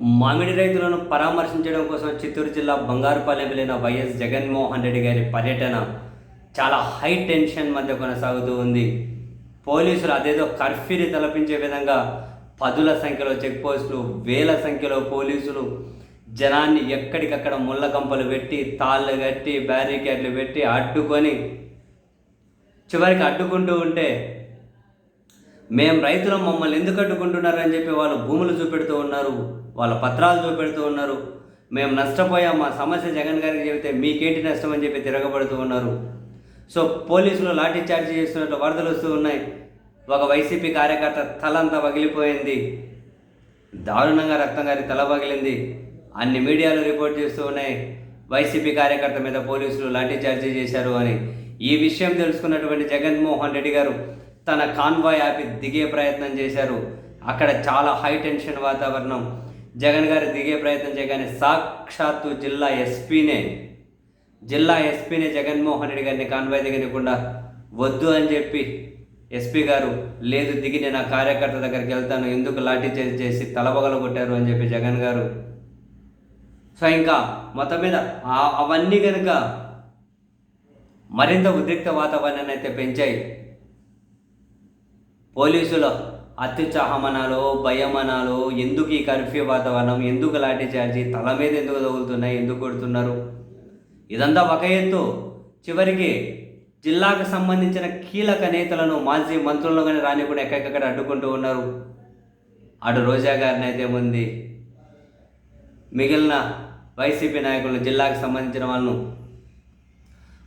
మామిడి రైతులను పరామర్శించడం కోసం చిత్తూరు జిల్లా బంగారుపాలెం వెళ్ళిన వైఎస్ జగన్మోహన్ రెడ్డి గారి పర్యటన చాలా హై టెన్షన్ మధ్య కొనసాగుతూ ఉంది. పోలీసులు అదేదో కర్ఫ్యూని తలపించే విధంగా పదుల సంఖ్యలో చెక్ పోస్టులు, వేల సంఖ్యలో పోలీసులు జనాన్ని ఎక్కడికక్కడ ముళ్ళకంపలు పెట్టి, తాళ్ళు కట్టి, బ్యారికేడ్లు పెట్టి అడ్డుకొని చివరికి అడ్డుకుంటూ ఉంటే మేము రైతులం, మమ్మల్ని ఎందుకు అడ్డుకుంటున్నారు అని చెప్పి వాళ్ళు భూములు చూపెడుతూ ఉన్నారు, వాళ్ళ పత్రాలు చూపెడుతూ ఉన్నారు. మేము నష్టపోయాం, మా సమస్య జగన్ గారికి చెబితే మీకేంటి నష్టం అని చెప్పి తిరగబడుతూ ఉన్నారు. సో పోలీసులు లాఠీ చార్జీ చేస్తున్నట్టు వరదలు వస్తూ ఉన్నాయి. ఒక వైసీపీ కార్యకర్త తలంతా పగిలిపోయింది, దారుణంగా రక్తం గారి తల పగిలింది. అన్ని మీడియాలు రిపోర్ట్ చేస్తూ ఉన్నాయి వైసీపీ కార్యకర్త మీద పోలీసులు లాఠీ చార్జీ చేశారు అని. ఈ విషయం తెలుసుకున్నటువంటి జగన్మోహన్ రెడ్డి గారు తన కాన్వాయ్ ఆపి దిగే ప్రయత్నం చేశారు. అక్కడ చాలా హై టెన్షన్ వాతావరణం. జగన్ గారు దిగే ప్రయత్నం చేయగానే సాక్షాత్తు జిల్లా ఎస్పీనే జగన్మోహన్ రెడ్డి గారిని కాన్వాయ్ దిగనికుండా వద్దు అని చెప్పి ఎస్పీ గారు లేదు దిగి నేను ఆ కార్యకర్త దగ్గరికి వెళ్తాను, ఎందుకు లాఠీ చేసి తలబగలు కొట్టారు అని చెప్పి జగన్ గారు. సో ఇంకా మొత్తం మీద అవన్నీ కనుక మరింత ఉద్రిక్త వాతావరణాన్ని అయితే పెంచాయి. పోలీసుల అత్యుత్సాహమనాలో, భయమనాలో, ఎందుకు ఈ కర్ఫ్యూ వాతావరణం, ఎందుకు లాఠీ చార్జీ, తల మీద ఎందుకు తగులుతున్నాయి, ఎందుకు కొడుతున్నారు, ఇదంతా ఒక ఎత్తు. చివరికి జిల్లాకు సంబంధించిన కీలక నేతలను, మాజీ మంత్రులను కానీ రానికుండా ఎక్కడెక్కడ అడ్డుకుంటూ ఉన్నారు. అటు రోజా గారిని అయితే ఉంది, మిగిలిన వైసీపీ నాయకులను, జిల్లాకు సంబంధించిన వాళ్ళను,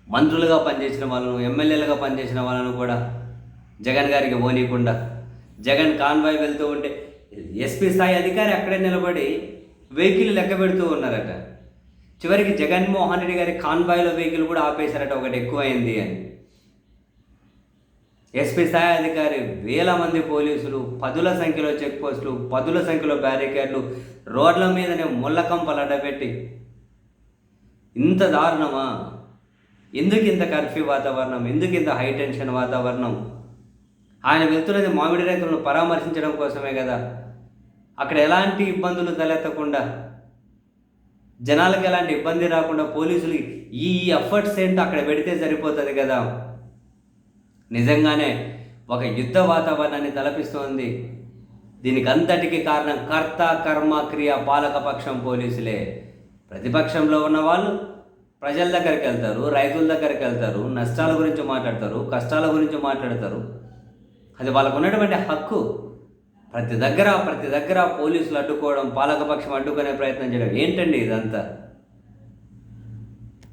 మంత్రులుగా పనిచేసిన వాళ్ళను, ఎమ్మెల్యేలుగా పనిచేసిన వాళ్ళను కూడా జగన్ గారికి పోనీయకుండా జగన్ కాన్వాయ్ వెళ్తూ ఉంటే ఎస్పీ స్థాయి అధికారి అక్కడే నిలబడి వెహికల్ లెక్క పెడుతూ ఉన్నారట. చివరికి జగన్మోహన్ రెడ్డి గారి కాన్వాయ్లో వెహికల్ కూడా ఆపేశారట, ఒకటి ఎక్కువైంది అని. ఎస్పీ స్థాయి అధికారి, వేల మంది పోలీసులు, పదుల సంఖ్యలో చెక్ పోస్టులు, పదుల సంఖ్యలో బ్యారికేడ్లు, రోడ్ల మీదనే ముళ్ళకంపలు అడ్డపెట్టి, ఇంత దారుణమా? ఎందుకు ఇంత కర్ఫ్యూ వాతావరణం, ఎందుకు ఇంత హై టెన్షన్ వాతావరణం? ఆయన వెళ్తున్నది మామిడి రైతులను పరామర్శించడం కోసమే కదా. అక్కడ ఎలాంటి ఇబ్బందులు తలెత్తకుండా, జనాలకు ఎలాంటి ఇబ్బంది రాకుండా పోలీసులు ఈ ఎఫర్ట్స్ ఏంటో అక్కడ పెడితే సరిపోతుంది కదా. నిజంగానే ఒక యుద్ధ వాతావరణాన్ని తలపిస్తోంది. దీనికి అంతటికీ కారణం కర్త కర్మ క్రియ పాలకపక్షం పోలీసులే. ప్రతిపక్షంలో ఉన్న వాళ్ళు ప్రజల దగ్గరికి వెళ్తారు, రైతుల దగ్గరికి వెళ్తారు, నష్టాల గురించి మాట్లాడతారు, కష్టాల గురించి మాట్లాడతారు. అది వాళ్ళకు ఉన్నటువంటి హక్కు. ప్రతి దగ్గర పోలీసులు అడ్డుకోవడం, పాలకపక్షం అడ్డుకునే ప్రయత్నం చేయడం ఏంటండి ఇదంతా?